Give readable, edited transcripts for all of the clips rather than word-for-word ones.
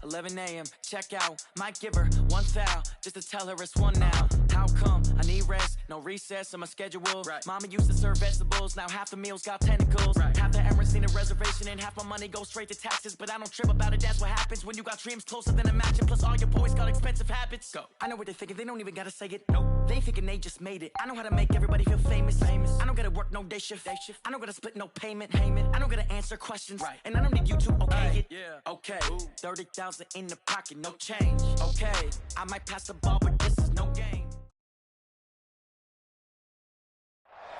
11 a.m. Check out. Might give her one foul just to tell her it's one now. How come? I need rest. No recess on my schedule. Right. Mama used to serve vegetables. Now half the meals got tentacles. Right. Half the errands need a reservation and half my money goes straight to taxes. But I don't trip about it. That's what happens when you got dreams closer than a match. And plus all your boys got expensive habits. Go. I know what they're thinking. They don't even gotta say it. No. They thinking they just made it. I know how to make everybody feel famous. I don't gotta work no day shift. I don't gotta split no payment. I don't gotta answer questions. Right. And I don't need you to okay it. Yeah. Okay. 30,000 in the pocket, no change. Okay. I might pass the ball, but this is no game.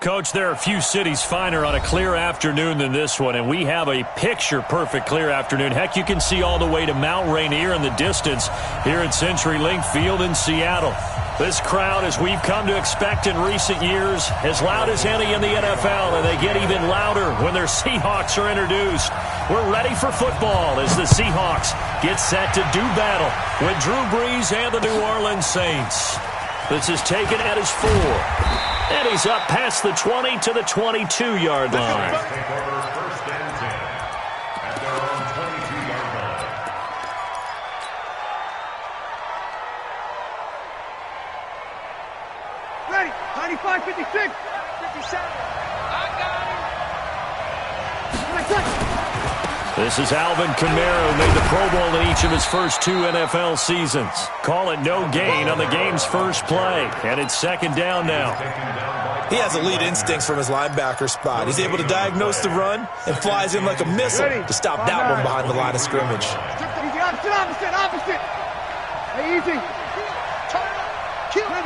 Coach, there are a few cities finer on a clear afternoon than this one, and we have a picture-perfect clear afternoon. Heck, you can see all the way to Mount Rainier in the distance here at CenturyLink Field in Seattle. This crowd, as we've come to expect in recent years, as loud as any in the NFL, and they get even louder when their Seahawks are introduced. We're ready for football as the Seahawks get set to do battle with Drew Brees and the New Orleans Saints. This is taken at his 4. And he's up past the 20 to the 22-yard line. Take over first and 10 at their own 22-yard line. Ready, 95, 56, 57. I got him. This is Alvin Kamara, who made the Pro Bowl in each of his first 2 NFL seasons. Call it no gain on the game's first play, and it's second down now. He has elite instincts from his linebacker spot. He's able to diagnose the run and flies in like a missile to stop that one behind the line of scrimmage. Easy, opposite. Hey, easy. Turn it up. Kill. 11.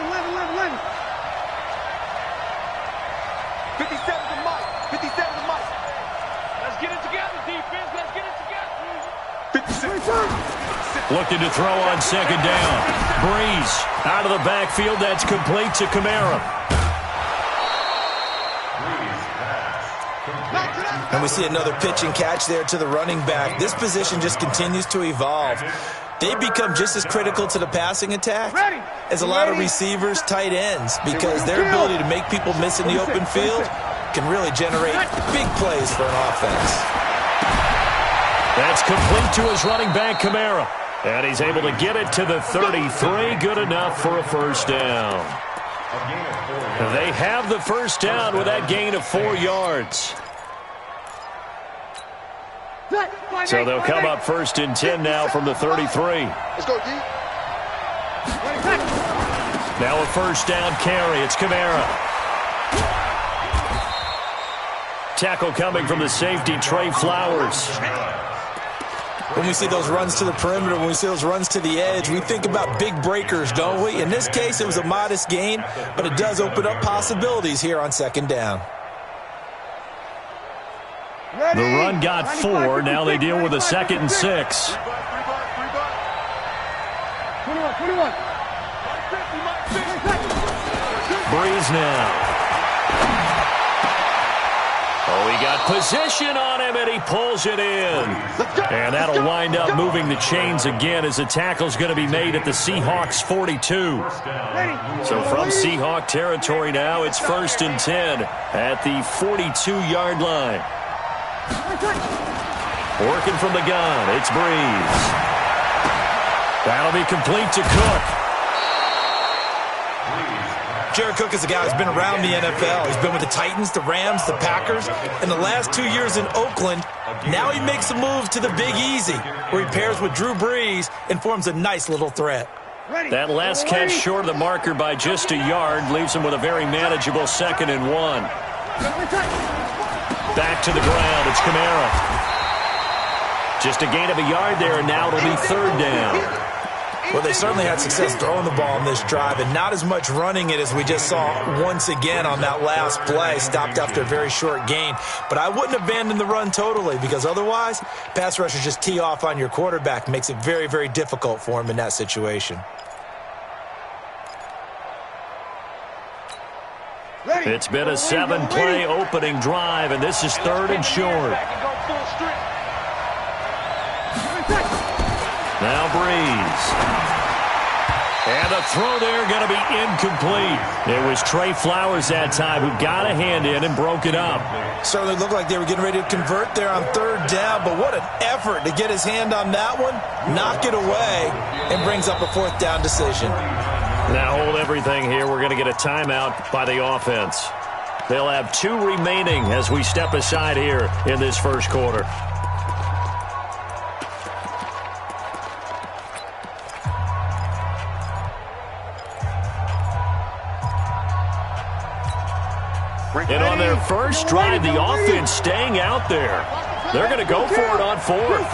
57 to Mike. 57 to Mike. Let's get it together, defense. Let's get it together. 56. Looking to throw on second down. Brees out of the backfield. That's complete to Kamara. And we see another pitch and catch there to the running back. This position just continues to evolve. They become just as critical to the passing attack as a lot of receivers, tight ends, because their ability to make people miss in the open field can really generate big plays for an offense. That's complete to his running back, Kamara. And he's able to get it to the 33. Good enough for a first down. They have the first down with that gain of 4 yards. So they'll come up first and 10 now from the 33. Let's go, D. Now a first down carry. It's Kamara. Tackle coming from the safety, Trey Flowers. When we see those runs to the perimeter, when we see those runs to the edge, we think about big breakers, don't we? In this case, it was a modest gain, but it does open up possibilities here on second down. The run got 4. Now they deal with a 2nd and 6. 21. Brees now. Oh, he got position on him, and he pulls it in. And that'll wind up moving the chains again as the tackle's going to be made at the Seahawks 42. So from Seahawk territory now, it's first and 10 at the 42-yard line. Working from the gun, it's Brees. That'll be complete to Cook. Jared Cook is a guy who's been around the NFL. He's been with the Titans, the Rams, the Packers. In the last 2 years in Oakland, now he makes a move to the Big Easy, where he pairs with Drew Brees and forms a nice little threat. That last catch short of the marker by just a yard leaves him with a very manageable 2nd and 1. Back to the ground, it's Kamara. Just a gain of a yard there, and now it'll be 3rd down. Well, they certainly had success throwing the ball on this drive, and not as much running it as we just saw once again on that last play, stopped after a very short gain. But I wouldn't abandon the run totally, because otherwise, pass rushers just tee off on your quarterback. Makes it very, very difficult for him in that situation. It's been a 7-play opening drive, and this is 3rd and short. Now Brees. And the throw there going to be incomplete. It was Trey Flowers that time who got a hand in and broke it up. Certainly looked like they were getting ready to convert there on third down, but what an effort to get his hand on that one, knock it away, and brings up a fourth down decision. Now hold everything here. We're going to get a timeout by the offense. They'll have 2 remaining as we step aside here in this first quarter. And on their first drive, the offense staying out there. They're going to go for it on 4th.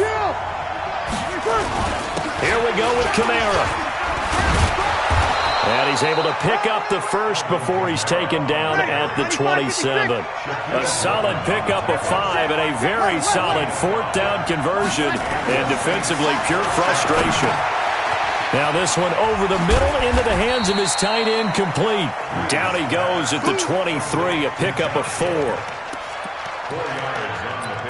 Here we go with Kamara. And he's able to pick up the first before he's taken down at the 27. A solid pickup of 5 and a very solid 4th down conversion. And defensively, pure frustration. Now this one over the middle into the hands of his tight end, complete. Down he goes at the 23, a pickup of 4.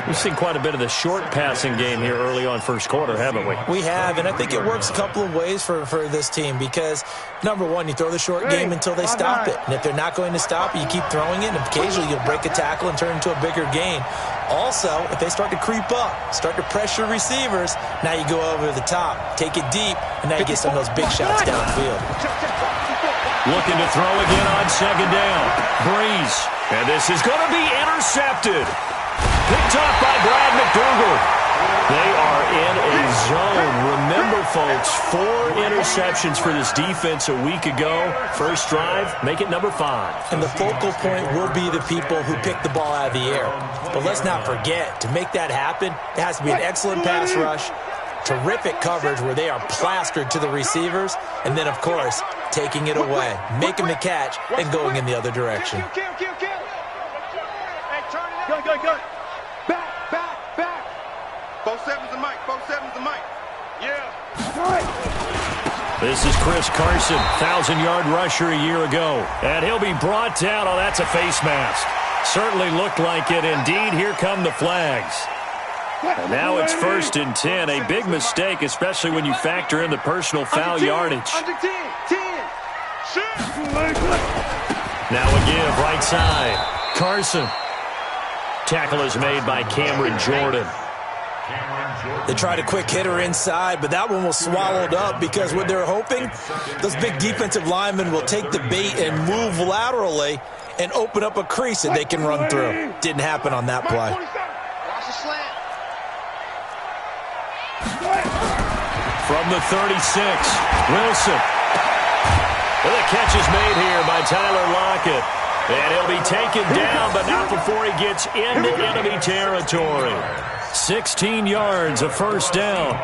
We've seen quite a bit of the short passing game here early on first quarter, haven't we? We have, and I think it works a couple of ways for this team because, number one, you throw the short game until they stop it. And if they're not going to stop it, you keep throwing it, and occasionally you'll break a tackle and turn it into a bigger gain. Also, if they start to creep up, start to pressure receivers, now you go over the top, take it deep, and now you get some of those big shots downfield. Looking to throw again on second down. Breeze. And this is going to be intercepted. Picked off by Brad McDougald. They are in a zone. Remember, folks, 4 interceptions for this defense a week ago. First drive, make it number 5. And the focal point will be the people who pick the ball out of the air. But let's not forget, to make that happen, it has to be an excellent pass rush, terrific coverage where they are plastered to the receivers, and then, of course, taking it away, making the catch, and going in the other direction. Good. Back. 4-7's the mic. 4-7's the mic. Yeah. This is Chris Carson, 1,000-yard rusher a year ago. And he'll be brought down. Oh, that's a face mask. Certainly looked like it. Indeed, here come the flags. And now it's 1st and 10. A big mistake, especially when you factor in the personal foul yardage. Under 10. Now a give, right side. Carson. Tackle is made by Cameron Jordan. They tried a quick hitter inside, but that one was swallowed up because what they're hoping, those big defensive linemen will take the bait and move laterally and open up a crease that they can run through. Didn't happen on that play. From the 36, Wilson. Well, the catch is made here by Tyler Lockett. And he'll be taken down, but not before he gets into enemy territory. 16 yards, a first down.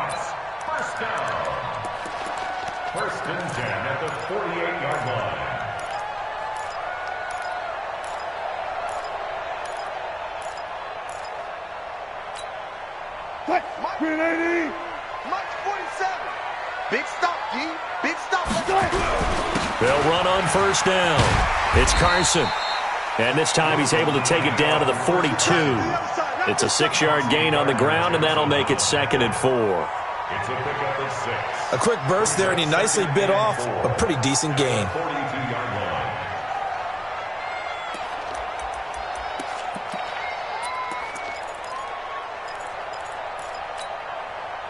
First and 10 at the 48-yard line. Mike 47. Big stop, G. Big stop. They'll run on first down. It's Carson. And this time he's able to take it down to the 42. It's a 6-yard gain on the ground, and that'll make it 2nd and 4. It's a pickup of 6. A quick burst there, and he nicely bit off a pretty decent gain. 42-yard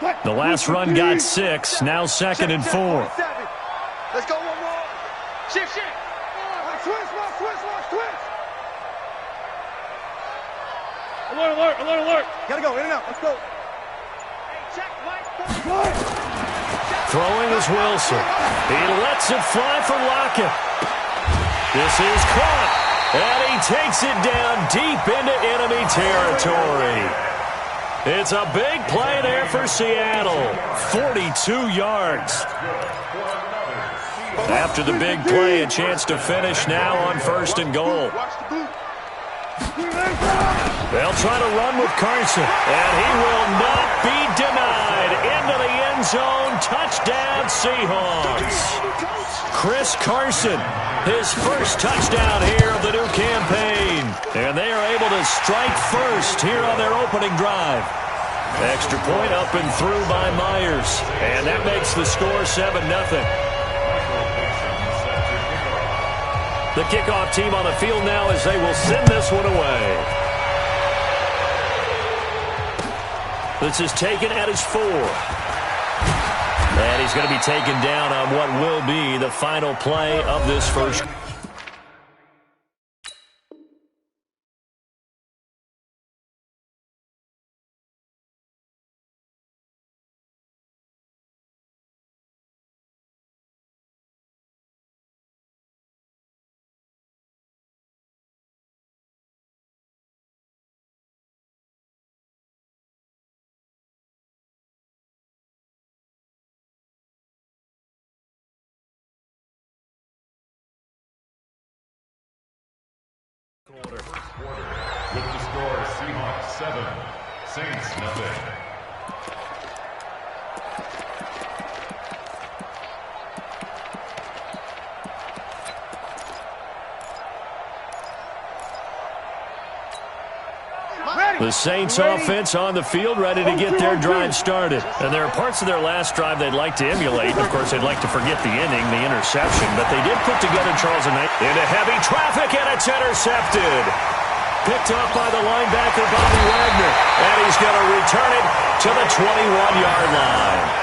line. The last run got 6, now 2nd and 4. Let's go one more. Shift. Switch. Alert. Gotta go, in and out. Let's go. Throwing is Wilson. He lets it fly for Lockett. This is caught. And he takes it down deep into enemy territory. It's a big play there for Seattle. 42 yards. After the big play, a chance to finish now on 1st and goal. They'll try to run with Carson, and he will not be denied. Into the end zone, touchdown Seahawks. Chris Carson, his first touchdown here of the new campaign. And they are able to strike first here on their opening drive. Extra point up and through by Myers. And that makes the score 7-0. The kickoff team on the field now as they will send this one away. This is taken at his 4. And he's going to be taken down on what will be the final play of this first. With the score, Seahawks 7, Saints nothing. The Saints offense on the field, ready to get their drive started. And there are parts of their last drive they'd like to emulate. Of course, they'd like to forget the inning, the interception. But they did put together Charles and Knight into heavy traffic, and it's intercepted. Picked up by the linebacker, Bobby Wagner. And he's going to return it to the 21-yard line.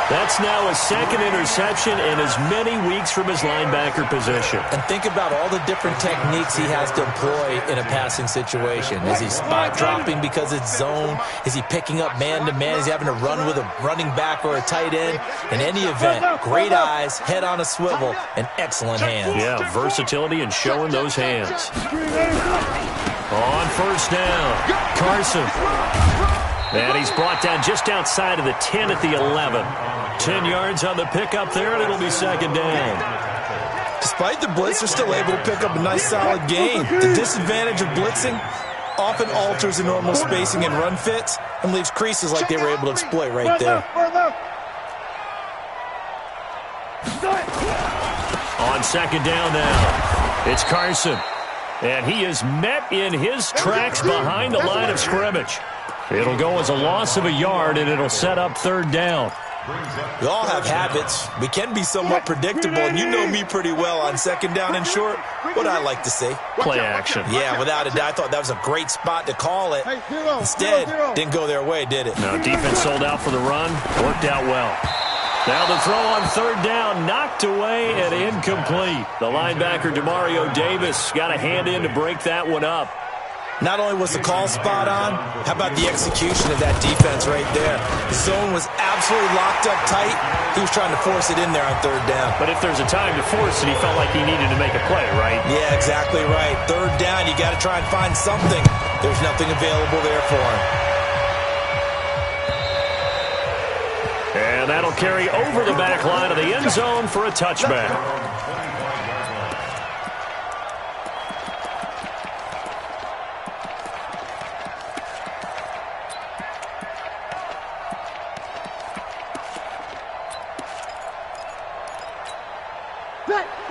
That's now a second interception in as many weeks from his linebacker position. And think about all the different techniques he has to employ in a passing situation. Is he spot dropping because it's zone? Is he picking up man-to-man? Is he having to run with a running back or a tight end? In any event, great eyes, head on a swivel, and excellent hands. Yeah, versatility and showing those hands. On first down, Carson. And he's brought down just outside of the 10 at the 11. 10 yards on the pickup there, and it'll be second down. Despite the blitz, they're still able to pick up a nice, solid gain. The disadvantage of blitzing often alters the normal spacing and run fits and leaves creases like they were able to exploit right there. On second down now, it's Carson. And he is met in his tracks behind the line of scrimmage. It'll go as a loss of a yard, and it'll set up third down. We all have habits. We can be somewhat predictable, and you know me pretty well on second down and short. What I like to say? Play action. Yeah, without a doubt. I thought that was a great spot to call it. Instead, didn't go their way, did it? No, defense sold out for the run. Worked out well. Now the throw on third down, knocked away and incomplete. The linebacker, Demario Davis, got a hand in to break that one up. Not only was the call spot on, how about the execution of that defense right there? The zone was absolutely locked up tight. He was trying to force it in there on third down. But if there's a time to force it, he felt like he needed to make a play, right? Yeah, exactly right. Third down, you got to try and find something. There's nothing available there for him. And that'll carry over the back line of the end zone for a touchback.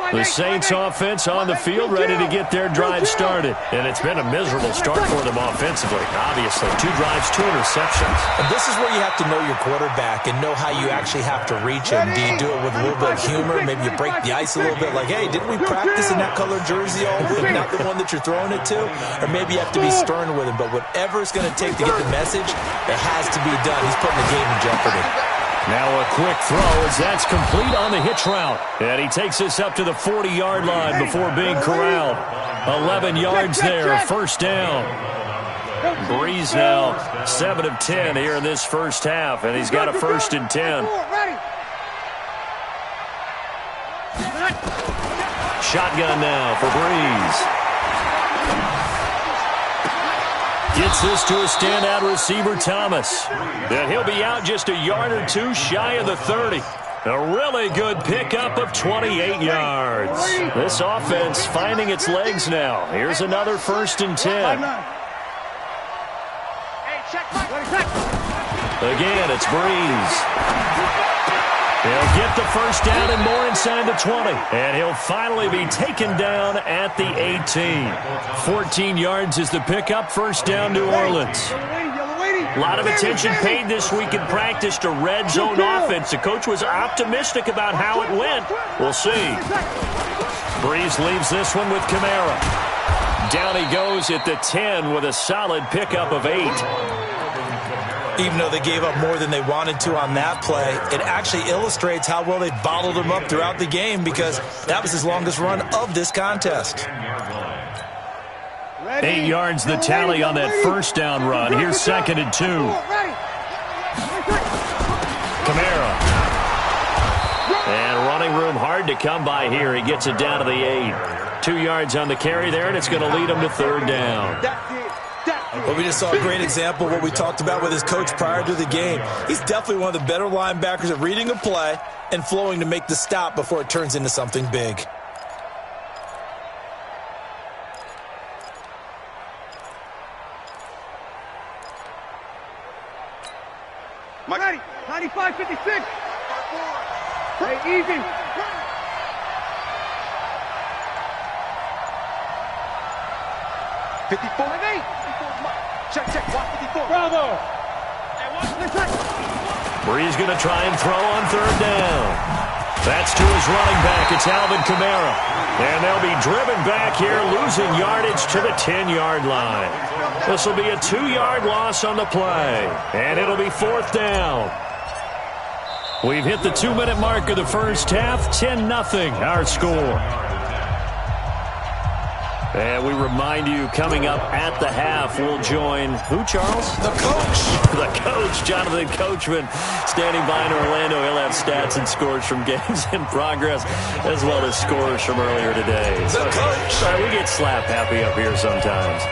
The Saints offense on the field, ready to get their drive started. And it's been a miserable start for them offensively. Obviously, 2 drives, 2 interceptions. And this is where you have to know your quarterback and know how you actually have to reach him. Do you do it with a little bit of humor? Maybe you break the ice a little bit like, hey, didn't we practice in that colored jersey all week, not the one that you're throwing it to? Or maybe you have to be stern with him. But whatever it's going to take to get the message, it has to be done. He's putting the game in jeopardy. Now a quick throw as that's complete on the hitch route. And he takes this up to the 40-yard line before being corralled. 11 yards there, first down. Breeze now 7 of 10 here in this first half, and he's got a 1st and 10. Shotgun now for Breeze. Gets this to a standout receiver, Thomas. And he'll be out just a yard or 2 shy of the 30. A really good pickup of 28 yards. This offense finding its legs now. Here's another 1st and 10. Again, it's Breeze. He'll get the first down and more inside the 20. And he'll finally be taken down at the 18. 14 yards is the pickup, first down New Orleans. A lot of attention paid this week in practice to red zone offense. The coach was optimistic about how it went. We'll see. Breeze leaves this one with Kamara. Down he goes at the 10 with a solid pickup of 8. Even though they gave up more than they wanted to on that play, it actually illustrates how well they bottled him up throughout the game because that was his longest run of this contest. 8 yards the tally on that first down run. Here's 2nd and 2. Kamara. And running room hard to come by here. He gets it down to the 8. 2 yards on the carry there, and it's going to lead him to 3rd down. Well, we just saw a great example of what we talked about with his coach prior to the game. He's definitely one of the better linebackers at reading a play and flowing to make the stop before it turns into something big. Ready, 95, 56. Hey, easy. 54 and 8. Check, watch 54. Bravo. Breeze going to try and throw on 3rd down. That's to his running back. It's Alvin Kamara. And they'll be driven back here, losing yardage to the 10-yard line. This will be a 2-yard loss on the play. And it'll be 4th down. We've hit the 2-minute mark of the first half. 10-0 our score. And we remind you, coming up at the half, we'll join who, Charles? The coach. The coach, Jonathan Coachman, standing by in Orlando. He'll have stats and scores from games in progress, as well as scores from earlier today. The coach. Sorry, we get slap happy up here sometimes.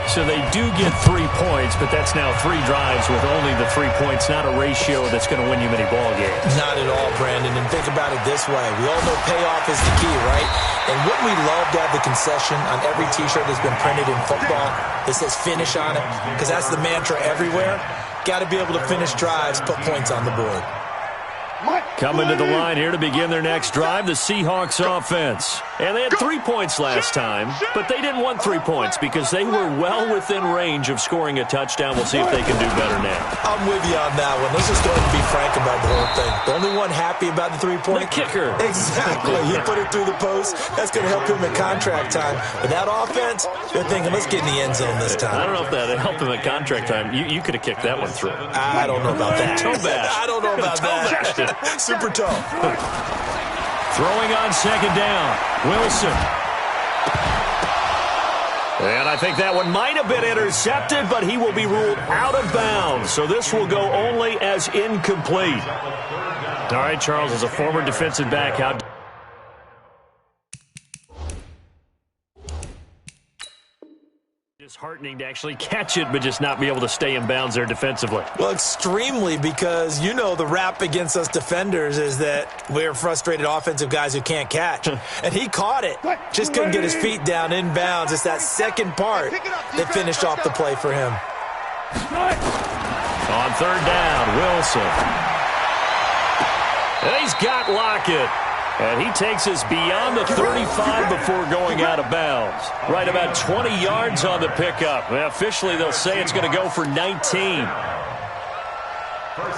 So they do get 3 points, but that's now 3 drives with only the 3 points, not a ratio that's going to win you many ball games. Not at all, Brandon. And think about it this way. We all know payoff is the key, right? And wouldn't we love to have the concession on every T-shirt that's been printed in football that says finish on it? Because that's the mantra everywhere. Got to be able to finish drives, put points on the board. Coming to the line here to begin their next drive, the Seahawks offense. And they had 3 points last time, but they didn't want 3 points because they were well within range of scoring a touchdown. We'll see if they can do better now. I'm with you on that one. Let's just go ahead and be frank about the whole thing. The only one happy about the 3-point? The kicker. Exactly. You put it through the post. That's going to help him at contract time. But that offense, they're thinking, let's get in the end zone this time. I don't know if that helped him at contract time. You could have kicked that one through. I don't know about that. Toe bash. I don't know about that. Super toe. Throwing on 2nd down. Wilson. And I think that one might have been intercepted, but he will be ruled out of bounds. So this will go only as incomplete. All right, Charles, as a former defensive back, how... Disheartening to actually catch it, but just not be able to stay in bounds there defensively. Well, extremely, because you know the rap against us defenders is that we're frustrated offensive guys who can't catch. And he caught it. Just couldn't get his feet down in bounds. It's that second part that finished off the play for him. On 3rd down, Wilson. And he's got Lockett. And he takes us beyond the 35 before going out of bounds. Right about 20 yards on the pickup. Well, officially, they'll say it's going to go for 19. 1st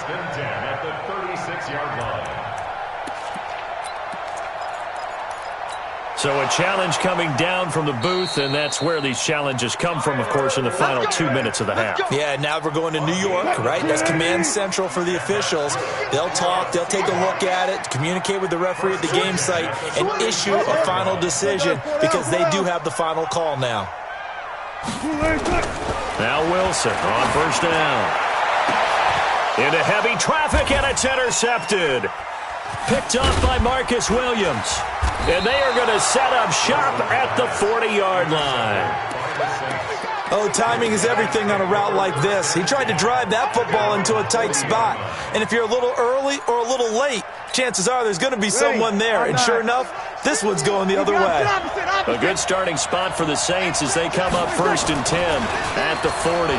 and 10 at the 36-yard line. So a challenge coming down from the booth, and that's where these challenges come from, of course, in the final 2 minutes of the half. Yeah, now we're going to New York, right? That's command central for the officials. They'll talk, they'll take a look at it, communicate with the referee at the game site, and issue a final decision because they do have the final call now. Now Wilson on 1st down. Into heavy traffic, and it's intercepted. Picked off by Marcus Williams. And they are going to set up shop at the 40-yard line. Oh, timing is everything on a route like this. He tried to drive that football into a tight spot. And if you're a little early or a little late, chances are there's going to be someone there. And sure enough, this one's going the other way. A good starting spot for the Saints as they come up 1st and 10 at the 40.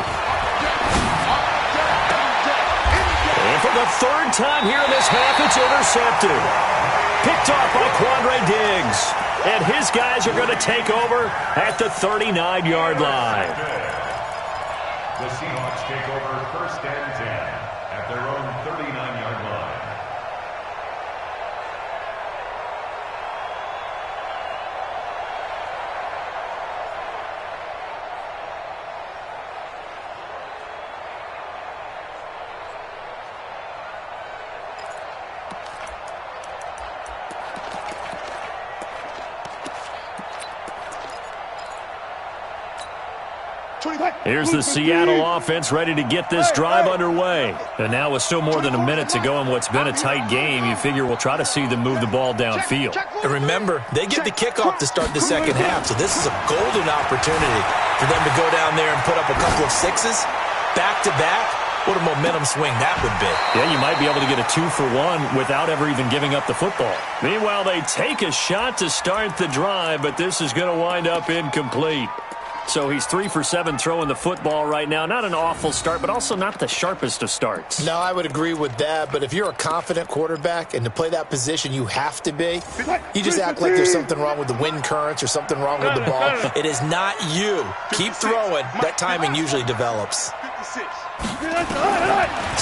And for the 3rd time here in this half, it's intercepted. Picked off by Quandre Diggs. And his guys are going to take over at the 39-yard line. The Seahawks take over 1st and 10 at their own 39-yard line. Here's the Seattle offense ready to get this drive underway. And now with still more than a minute to go in what's been a tight game, you figure we'll try to see them move the ball downfield. And remember, they get the kickoff to start the second half, so this is a golden opportunity for them to go down there and put up a couple of sixes back-to-back. What a momentum swing that would be. Yeah, you might be able to get a 2-for-1 without ever even giving up the football. Meanwhile, they take a shot to start the drive, but this is going to wind up incomplete. So he's 3 for 7 throwing the football right now. Not an awful start, but also not the sharpest of starts. No, I would agree with that. But if you're a confident quarterback and to play that position you have to be, you just act like there's something wrong with the wind currents or something wrong with the ball. It is not you. Keep throwing. That timing usually develops.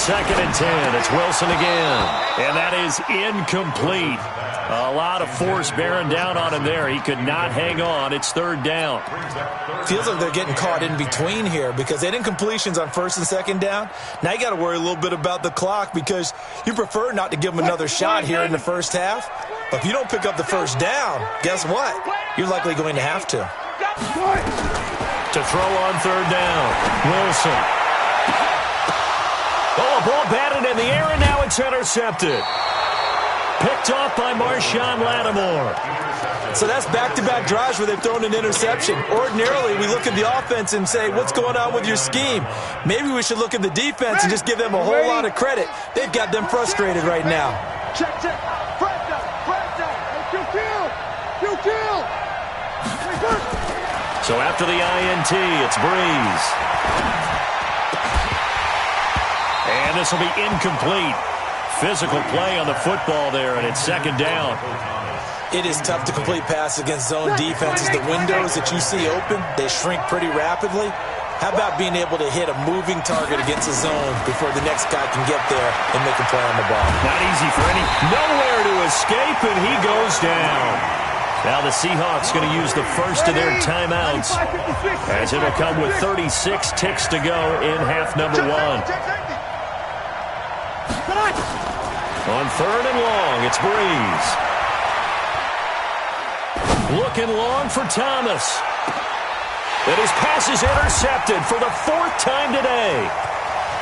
2nd and 10. It's Wilson again. And that is incomplete. A lot of force bearing down on him there. He could not hang on. It's 3rd down. Feels like they're getting caught in between here because they didn't incompletions on 1st and 2nd down. Now you got to worry a little bit about the clock because you prefer not to give them another shot here in the first half. But if you don't pick up the 1st down, guess what? You're likely going to have to. To throw on 3rd down. Wilson. Oh, a ball batted in the air, and now it's intercepted. Picked off by Marshawn Lattimore. So that's back-to-back drives where they've thrown an interception. Ordinarily, we look at the offense and say, what's going on with your scheme? Maybe we should look at the defense and just give them a whole lot of credit. They've got them frustrated right now. Check. Breakdown. Kill. So after the INT, it's Breeze. And this will be incomplete. Physical play on the football there, and it's 2nd down. It is tough to complete passes against zone defenses. The windows that you see open, they shrink pretty rapidly. How about being able to hit a moving target against a zone before the next guy can get there and make a play on the ball? Not easy for any. Nowhere to escape, and he goes down. Now the Seahawks going to use the first of their timeouts as it'll come with 36 ticks to go in half number 1. On 3rd and long, it's Breeze. Looking long for Thomas. And his pass is intercepted for the 4th time today.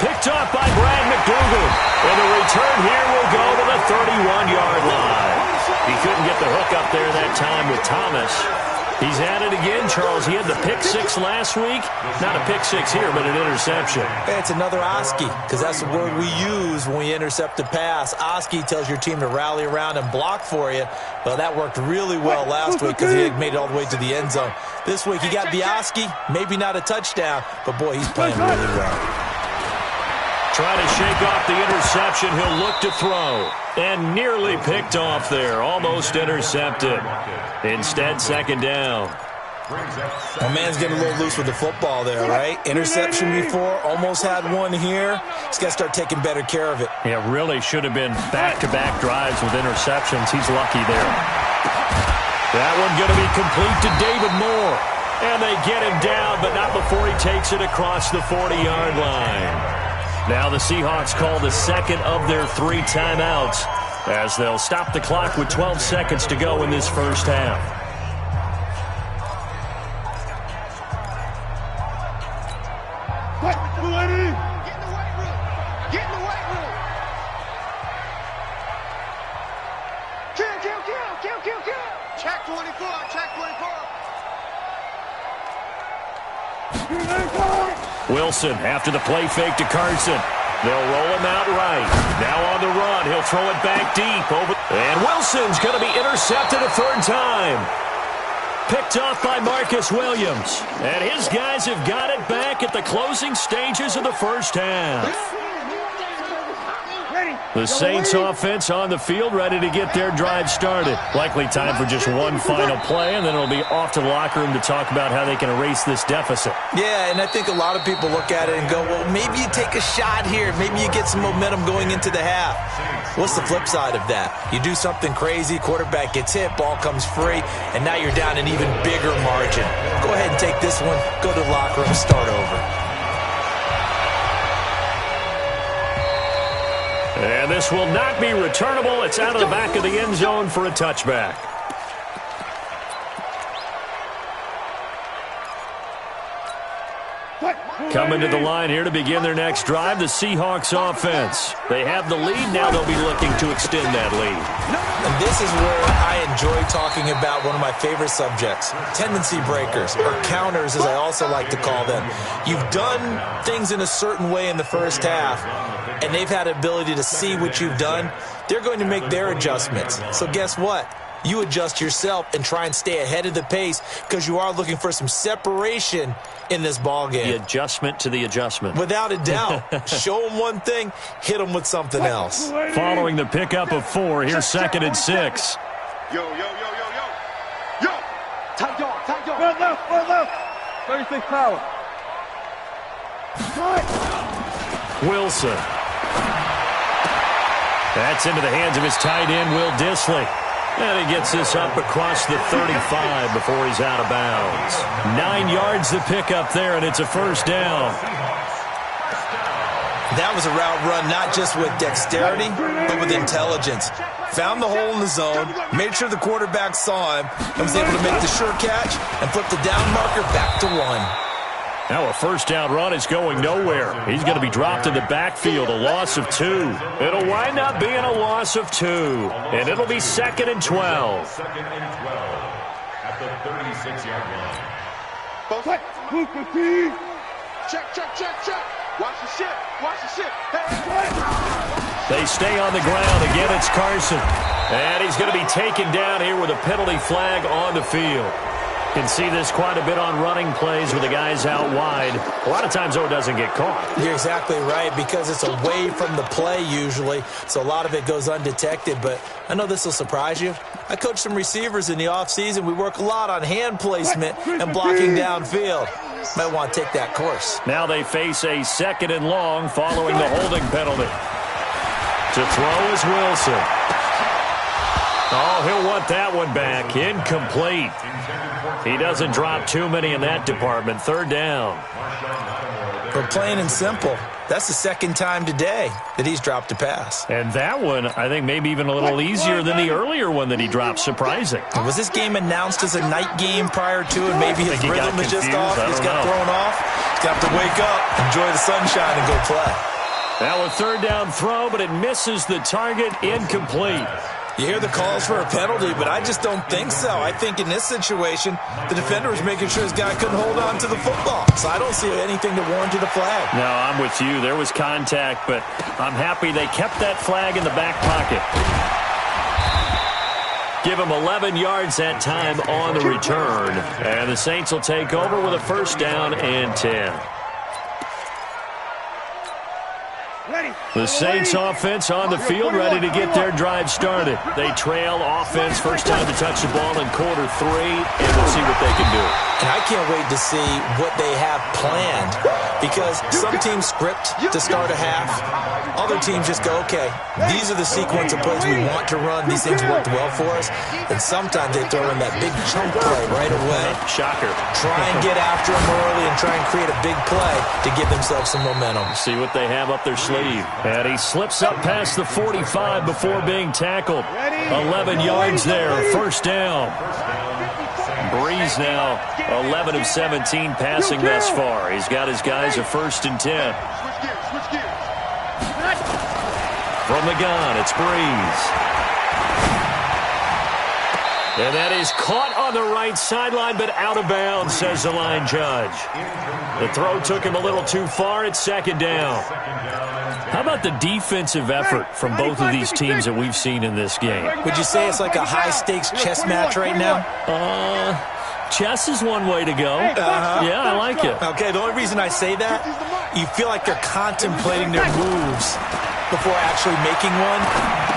Picked off by Brad McDougal. And the return here will go to the 31-yard line. He couldn't get the hook up there that time with Thomas. He's at it again, Charles. He had the pick 6 last week. Not a pick 6 here, but an interception. Hey, it's another Oski, because that's the word we use when we intercept a pass. Oski tells your team to rally around and block for you. Well, that worked really well last week because he had made it all the way to the end zone. This week, he got the Oski, maybe not a touchdown, but, boy, he's playing really well. Trying to shake off the interception. He'll look to throw. And nearly picked off there. Almost intercepted. Instead, 2nd down. My man's getting a little loose with the football there, right? Interception before, almost had one here. He's got to start taking better care of it. Yeah, really should have been back-to-back drives with interceptions. He's lucky there. That one going to be complete to David Moore. And they get him down, but not before he takes it across the 40-yard line. Now the Seahawks call the 2nd of their 3 timeouts as they'll stop the clock with 12 seconds to go in this first half. Get in the weight room. Kill. Check 24. Wilson after the play fake to Carson. They'll roll him out right. Now on the run. He'll throw it back deep. And Wilson's going to be intercepted a 3rd time. Picked off by Marcus Williams. And his guys have got it back at the closing stages of the first half. The Saints offense on the field, ready to get their drive started. Likely time for just one final play, and then it'll be off to the locker room to talk about how they can erase this deficit. Yeah, and I think a lot of people look at it and go, well, maybe you take a shot here. Maybe you get some momentum going into the half. What's the flip side of that? You do something crazy, quarterback gets hit, ball comes free, and now you're down an even bigger margin. Go ahead and take this one, go to the locker room, start over. And this will not be returnable. It's out of the back of the end zone for a touchback. Coming to the line here to begin their next drive, the Seahawks offense. They have the lead. Now they'll be looking to extend that lead. And this is where I enjoy talking about one of my favorite subjects, tendency breakers, or counters as I also like to call them. You've done things in a certain way in the first half, and they've had the ability to see what you've done. They're going to make their adjustments. So guess what? You adjust yourself and try and stay ahead of the pace because you are looking for some separation in this ball game. The adjustment to the adjustment. Without a doubt. Show them one thing, hit them with something else. Following the pickup of 4, here's 2nd and 6. Yo. Tight dog. Right left. 36 power. Wilson. That's into the hands of his tight end, Will Dissly. And he gets this up across the 35 before he's out of bounds. 9 yards to pick up there, and it's a first down. That was a route run not just with dexterity, but with intelligence. Found the hole in the zone, made sure the quarterback saw him, and was able to make the sure catch and flip the down marker back to 1. Now a first down run is going nowhere. He's going to be dropped in the backfield, a loss of 2. It'll wind up being a loss of 2, and it'll be 2nd and 12. 2nd and 12 at the 36-yard line. Check. Watch the shit. Hey. They stay on the ground. Again, it's Carson. And he's going to be taken down here with a penalty flag on the field. Can see this quite a bit on running plays with the guys out wide. A lot of times, though, it doesn't get caught. You're exactly right, because it's away from the play usually, so a lot of it goes undetected. But I know this will surprise you. I coach some receivers in the offseason. We work a lot on hand placement and blocking downfield. Might want to take that course. Now they face a 2nd and long following the holding penalty. To throw is Wilson. Oh, he'll want that one back. Incomplete. He doesn't drop too many in that department. 3rd down. But plain and simple, that's the 2nd time today that he's dropped a pass. And that one, I think, maybe even a little easier than the earlier one that he dropped. Surprising. Was this game announced as a night game prior to, and maybe his rhythm is just off? He's got thrown off. He's got to wake up, enjoy the sunshine, and go play. Now a 3rd down throw, but it misses the target. Incomplete. You hear the calls for a penalty, but I just don't think so. I think in this situation, the defender was making sure his guy couldn't hold on to the football. So I don't see anything to warrant a flag. No, I'm with you. There was contact, but I'm happy they kept that flag in the back pocket. Give him 11 yards that time on the return. And the Saints will take over with a first down and 10. The Saints offense on the field, ready to get their drive started. They trail offense, first time to touch the ball in quarter 3, and we'll see what they can do. And I can't wait to see what they have planned, because some teams script to start a half. Other teams just go, okay, these are the sequence of plays we want to run. These things worked well for us. And sometimes they throw in that big chunk play right away. Shocker. Try and get after them early and try and create a big play to give themselves some momentum. See what they have up their sleeve. And he slips up past the 45 before being tackled. 11 yards there, first down. Breeze now 11 of 17 passing thus far. He's got his guys a 1st and 10. From the gun, it's Breeze. And that is caught on the right sideline, but out of bounds, says the line judge. The throw took him a little too far. It's 2nd down. How about the defensive effort from both of these teams that we've seen in this game? Would you say it's like a high-stakes chess match right now? Chess is one way to go. Yeah, I like it. Okay, the only reason I say that, you feel like they're contemplating their moves before actually making one,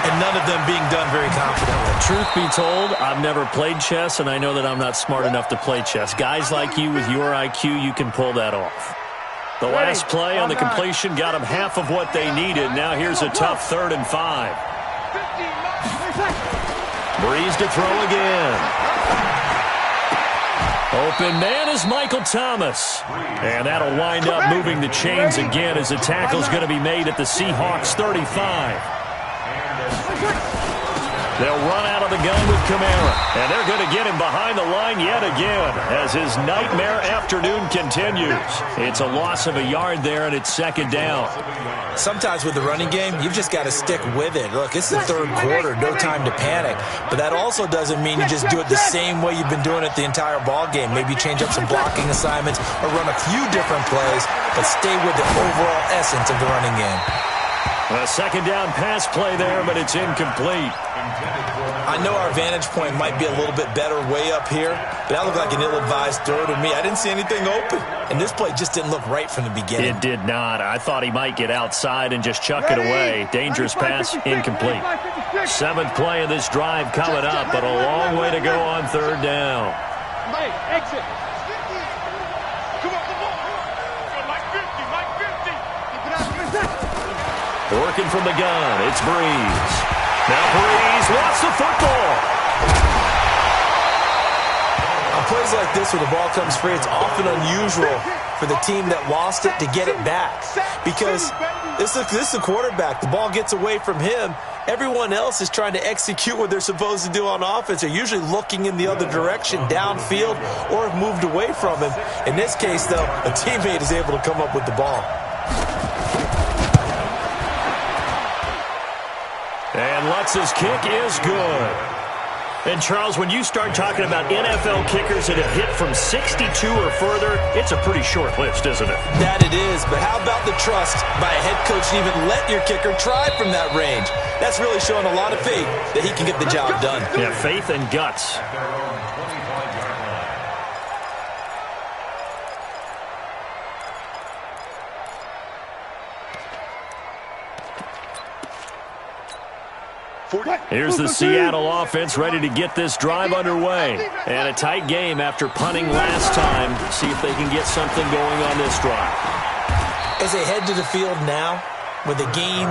and none of them being done very confidently. Truth be told, I've never played chess, and I know that I'm not smart enough to play chess. Guys like you with your IQ, you can pull that off. The last play on the completion got them half of what they needed. Now here's a tough 3rd and 5. Breeze to throw again. Open man is Michael Thomas. And that'll wind up moving the chains again as the tackle's going to be made at the Seahawks 35. They'll run out of the gun with Kamara. And they're going to get him behind the line yet again as his nightmare afternoon continues. It's a loss of a yard there, and it's second down. Sometimes with the running game, you've just got to stick with it. Look, it's the third quarter, no time to panic. But that also doesn't mean you just do it the same way you've been doing it the entire ball game. Maybe change up some blocking assignments or run a few different plays, but stay with the overall essence of the running game. A second down pass play there, but it's incomplete. I know our vantage point might be a little bit better way up here, but that looked like an ill-advised throw to me. I didn't see anything open, and this play just didn't look right from the beginning. It did not. I thought he might get outside and just chuck it away. Dangerous pass, incomplete. Seventh play of this drive coming up, but a long way to go on third down. Exit. Working from the gun, it's Breeze. Now Breeze wants the football. On plays like this where the ball comes free, it's often unusual for the team that lost it to get it back. Because this is the quarterback. The ball gets away from him. Everyone else is trying to execute what they're supposed to do on offense. They're usually looking in the other direction, downfield, or have moved away from him. In this case, though, a teammate is able to come up with the ball. And Lutz's kick is good. And, Charles, when you start talking about NFL kickers that have hit from 62 or further, it's a pretty short list, isn't it? That it is, but how about the trust by a head coach to even let your kicker try from that range? That's really showing a lot of faith that he can get the job done. Yeah, faith and guts. Here's the Seattle offense ready to get this drive underway. And a tight game after punting last time. See if they can get something going on this drive. As they head to the field now, with the game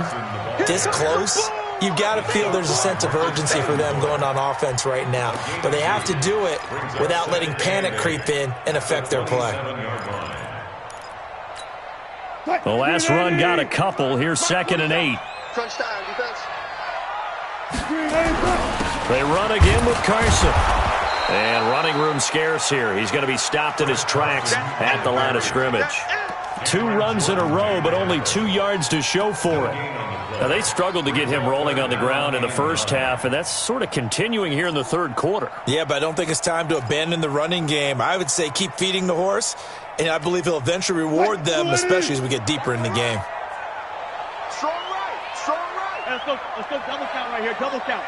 this close, you've got to feel there's a sense of urgency for them going on offense right now. But they have to do it without letting panic creep in and affect their play. The last run got a couple. Here's 2nd and 8. Crunch time, defense. They run again with Carson. And running room scarce here. He's going to be stopped in his tracks at the line of scrimmage. 2 runs in a row, but only 2 yards to show for it. Now, they struggled to get him rolling on the ground in the first half, and that's sort of continuing here in the third quarter. Yeah, but I don't think it's time to abandon the running game. I would say keep feeding the horse, and I believe he'll eventually reward them, especially as we get deeper in the game. Strong right. Strong right. Let's go double count right here. Double count.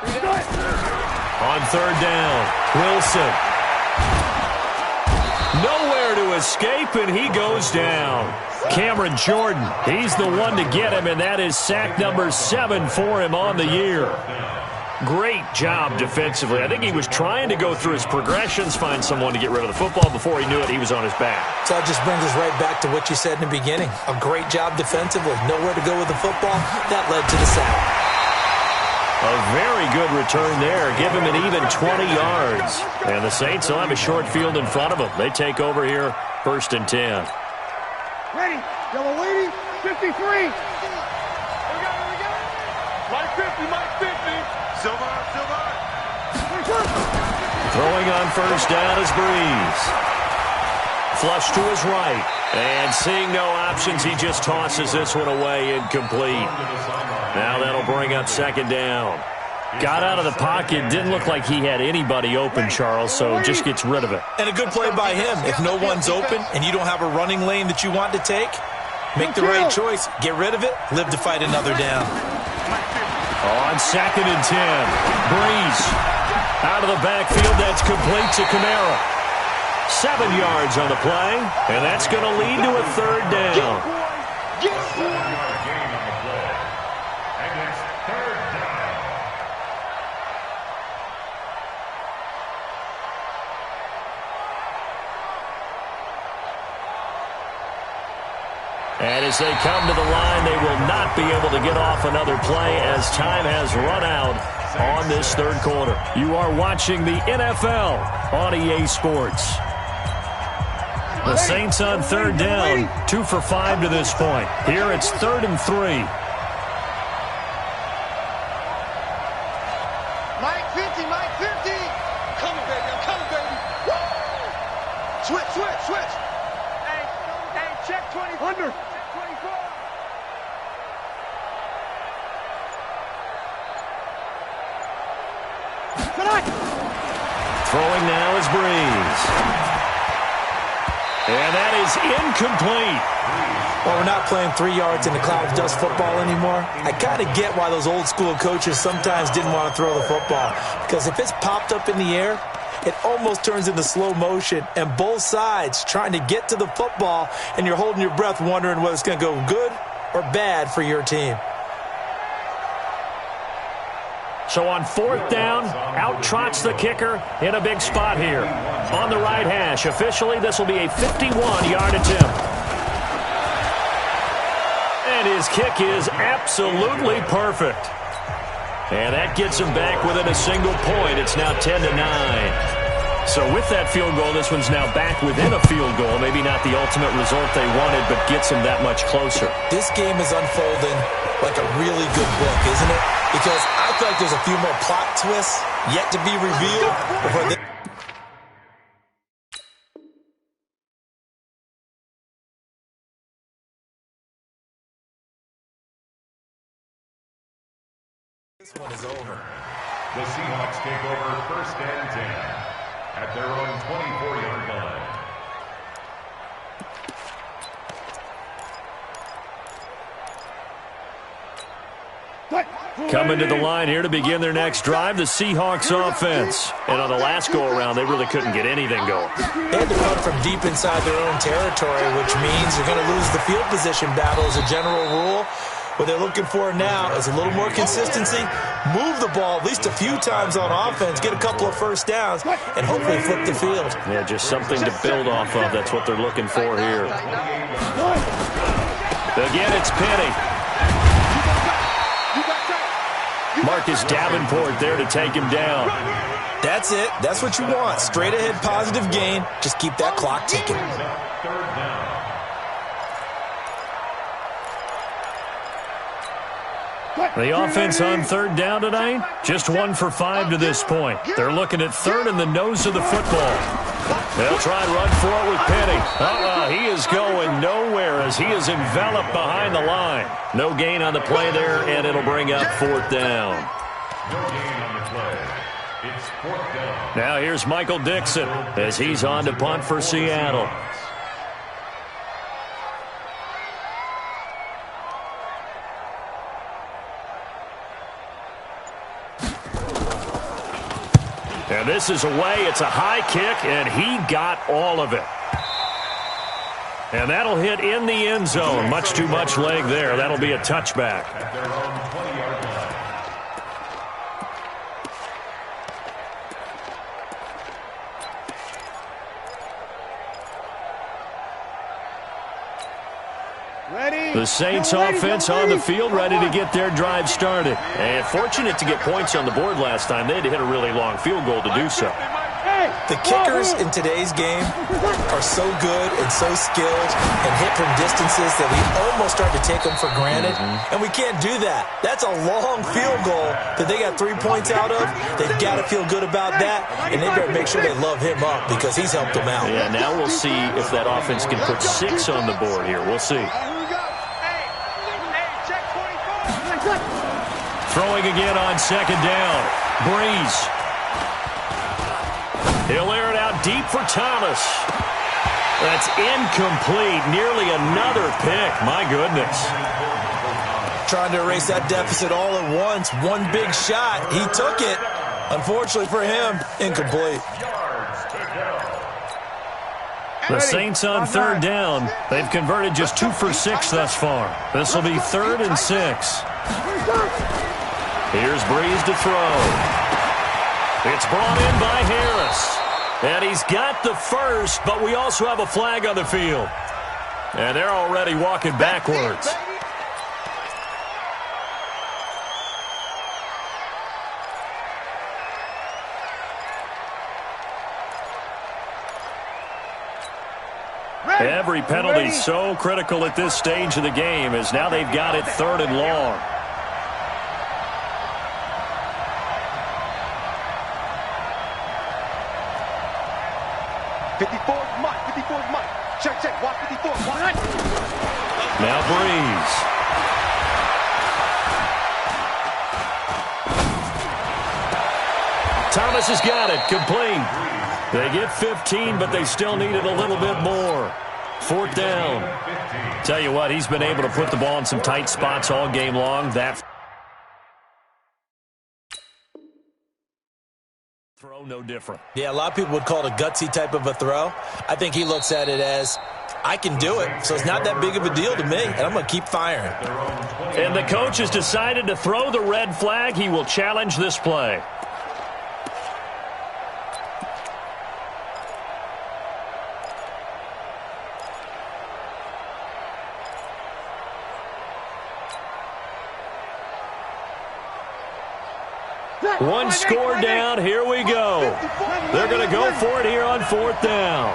3 down. On third down, Wilson. Nowhere to escape, and he goes down. Cameron Jordan, he's the one to get him, and that is sack number 7 for him on the year. Great job defensively. I think he was trying to go through his progressions, find someone to get rid of the football. Before he knew it, he was on his back. So that just brings us right back to what you said in the beginning. A great job defensively. Nowhere to go with the football. That led to the sack. A very good return there. Give him an even 20 yards. And the Saints will have a short field in front of them. They take over here, 1st and 10. Ready. Yellow lady. 53. We got it. Mike 50. Mike 50. Silver. Throwing on first down is Breeze. Flush to his right. And seeing no options, he just tosses this one away, incomplete. Now that'll bring up 2nd down. Got out of the pocket. Didn't look like he had anybody open, Charles, so just gets rid of it. And a good play by him. If no one's open and you don't have a running lane that you want to take, make the right choice. Get rid of it. Live to fight another down. On 2nd and 10. Breeze. Out of the backfield. That's complete to Kamara. 7 yards on the play. And that's going to lead to a 3rd down. And as they come to the line, they will not be able to get off another play as time has run out on this third quarter. You are watching the NFL on EA Sports. The Saints on 3rd down, 2 for 5 to this point. Here it's 3rd and 3. 50, Mike, 50. Coming, baby, I'm coming, baby. Woo! Switch. Hey, check 20. Under. Check 24. Throwing now is Breeze. And that is incomplete. Well, we're not playing 3 yards in a cloud of dust football anymore. I kind of get why those old school coaches sometimes didn't want to throw the football. Because if it's popped up in the air, it almost turns into slow motion. And both sides trying to get to the football, and you're holding your breath wondering whether it's going to go good or bad for your team. So on 4th down, out trots the kicker in a big spot here. On the right hash, officially this will be a 51-yard attempt. And his kick is absolutely perfect. And that gets him back within a single point. It's now 10-9. So with that field goal, this one's now back within a field goal. Maybe not the ultimate result they wanted, but gets him that much closer. This game is unfolding like a really good book, isn't it? Because I feel like there's a few more plot twists yet to be revealed before this one is over. The Seahawks take over 1st and 10 at their own 24-yard line. Coming to the line here to begin their next drive, the Seahawks offense. And on the last go-around, they really couldn't get anything going. They had to run from deep inside their own territory, which means they're going to lose the field position battle as a general rule. What they're looking for now is a little more consistency, move the ball at least a few times on offense, get a couple of first downs, and hopefully flip the field. Yeah, just something to build off of. That's what they're looking for here. Again, it's Penny. Marcus Davenport there to take him down. That's it. That's what you want. Straight ahead positive gain. Just keep that clock ticking. 3rd down. The offense on 3rd down tonight, just 1 for 5 to this point. They're looking at 3rd in the nose of the football. They'll try and run for it with Penny. He is going nowhere as he is enveloped behind the line. No gain on the play there, and it'll bring up 4th down. No gain on the play. It's 4th down. Now here's Michael Dixon as he's on to punt for Seattle. And this is away. It's a high kick, and he got all of it. And that'll hit in the end zone. Much too much leg there. That'll be a touchback. At their own 20-yard line. The Saints offense on the field, ready to get their drive started. And fortunate to get points on the board last time. They had to hit a really long field goal to do so. The kickers in today's game are so good and so skilled and hit from distances that we almost start to take them for granted. And we can't do that. That's a long field goal that they got 3 points out of. They've got to feel good about that, and they better make sure they love him up because he's helped them out. Yeah, now we'll see if that offense can put 6 on the board here. We'll see. Throwing again on 2nd down. Breeze. He'll air it out deep for Thomas. That's incomplete. Nearly another pick. My goodness. Trying to erase that deficit all at once. One big shot. He took it. Unfortunately for him, incomplete. The Saints on 3rd down. They've converted just 2 for 6 thus far. This will be 3rd and 6. Here's Breeze to throw. It's brought in by Harris. And he's got the first, but we also have a flag on the field. And they're already walking backwards. Every penalty so critical at this stage of the game as now they've got it 3rd and long. 54's Mike. 54's Mike. Check. Watch 54. Watch. Now Breeze. Thomas has got it. Complete. They get 15, but they still needed a little bit more. 4th down. Tell you what, he's been able to put the ball in some tight spots all game long. That throw no different. Yeah, a lot of people would call it a gutsy type of a throw. I think he looks at it as, I can do it, so it's not that big of a deal to me, and I'm going to keep firing. And the coach has decided to throw the red flag. He will challenge this play. One score down. Here we go. They're going to go for it here on 4th down.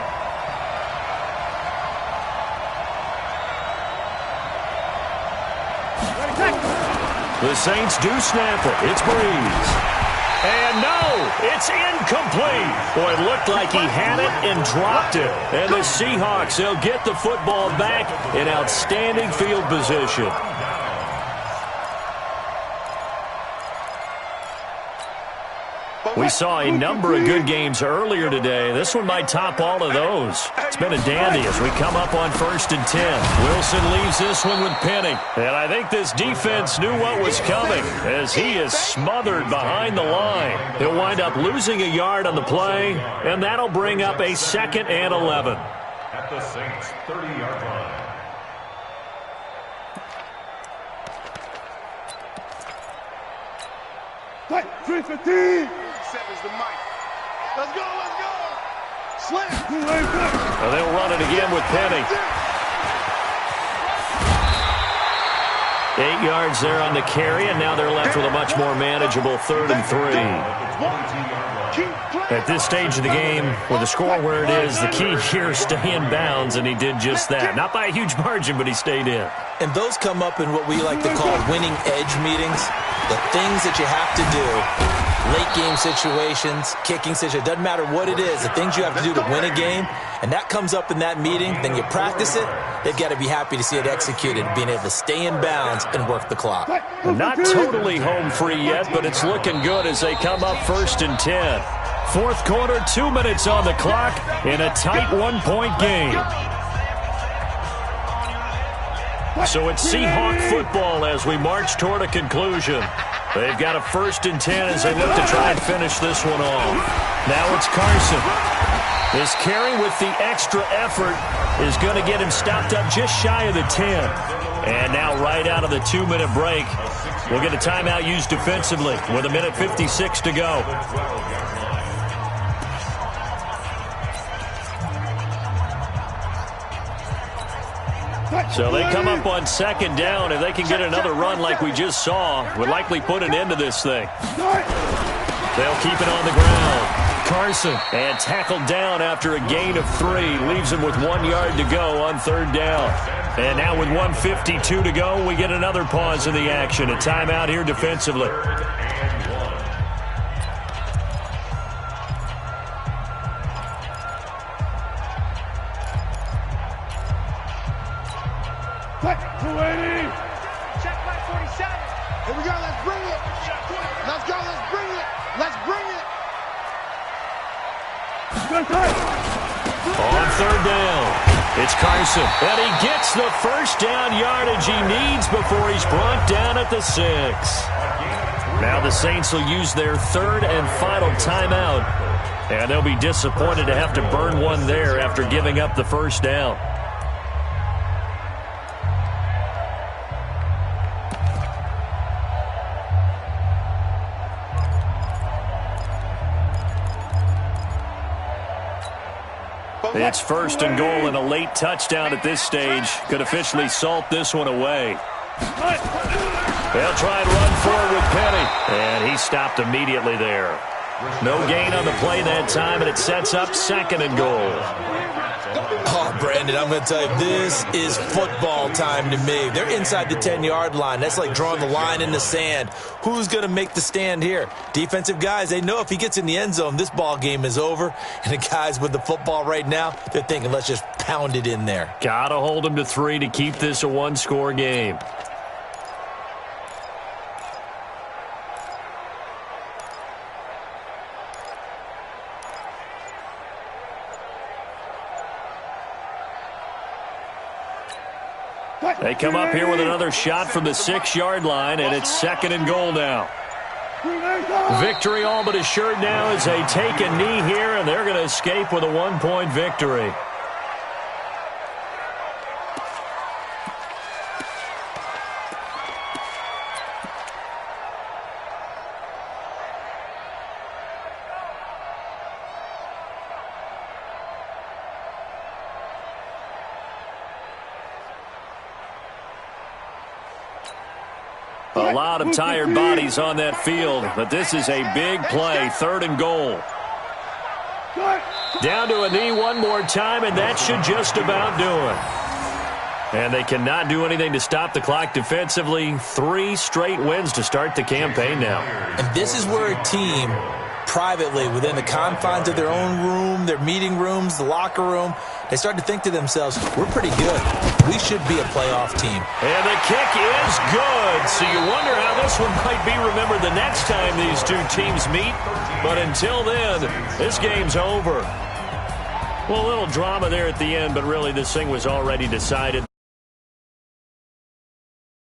The Saints do snap it. It's Breeze. And no, it's incomplete. Boy, it looked like he had it and dropped it. And the Seahawks, they'll get the football back in outstanding field position. We saw a number of good games earlier today. This one might top all of those. It's been a dandy as we come up on 1st and 10. Wilson leaves this one with Penny. And I think this defense knew what was coming as he is smothered behind the line. He'll wind up losing a yard on the play, and that'll bring up a 2nd and 11. At the Saints' 30-yard line. Sevens to Mike. Let's go. Slam. Well, they'll run it again with Penny. 8 yards there on the carry, and now they're left with a much more manageable 3rd and 3. At this stage of the game, with the score where it is, the key here is stay in bounds, and he did just that. Not by a huge margin, but he stayed in. And those come up in what we like to call winning edge meetings. The things that you have to do, late game situations, kicking situations, doesn't matter what it is, the things you have to do to win a game, and that comes up in that meeting, then you practice it, they've got to be happy to see it executed, being able to stay in bounds and work the clock. Not totally home free yet, but it's looking good as they come up 1st and 10. 4th quarter, 2 minutes on the clock in a tight 1-point game. So it's Seahawk football as we march toward a conclusion. They've got a 1st and 10 as they look to try and finish this one off. Now it's Carson. This carry with the extra effort is going to get him stopped up just shy of the 10. And now right out of the 2-minute break, we'll get a timeout used defensively with 1:56 to go. So they come up on 2nd down. If they can get another run like we just saw, would likely put an end to this thing. They'll keep it on the ground. Carson, and tackled down after a gain of 3. Leaves him with 1 yard to go on 3rd down. And now with 1:52 to go, we get another pause in the action. A timeout here defensively. Check by 47. Here we go. Let's bring it. Let's go. Let's bring it. Let's bring it. On 3rd down, it's Carson. And he gets the 1st down yardage he needs before he's brought down at the 6. Now the Saints will use their 3rd and final timeout. And they'll be disappointed to have to burn one there after giving up the 1st down. It's 1st and goal and a late touchdown at this stage. Could officially salt this one away. They'll try and run forward with Penny. And he stopped immediately there. No gain on the play that time, and it sets up 2nd and goal. Oh, Brandon, I'm going to tell you, this is football time to me. They're inside the 10-yard line. That's like drawing the line in the sand. Who's going to make the stand here? Defensive guys, they know if he gets in the end zone, this ball game is over. And the guys with the football right now, they're thinking, let's just pound it in there. Got to hold him to 3 to keep this a one-score game. They come up here with another shot from the 6-yard line, and it's 2nd and goal now. Victory all but assured now as they take a knee here, and they're going to escape with a 1-point victory. A lot of tired bodies on that field, but this is a big play, 3rd and goal. Down to a knee one more time, and that should just about do it. And they cannot do anything to stop the clock defensively. 3 straight wins to start the campaign now. And this is where a team, privately, within the confines of their own room, their meeting rooms, the locker room, they start to think to themselves, we're pretty good. We should be a playoff team. And the kick is good. So you wonder how this one might be remembered the next time these two teams meet. But until then, this game's over. Well, a little drama there at the end, but really this thing was already decided.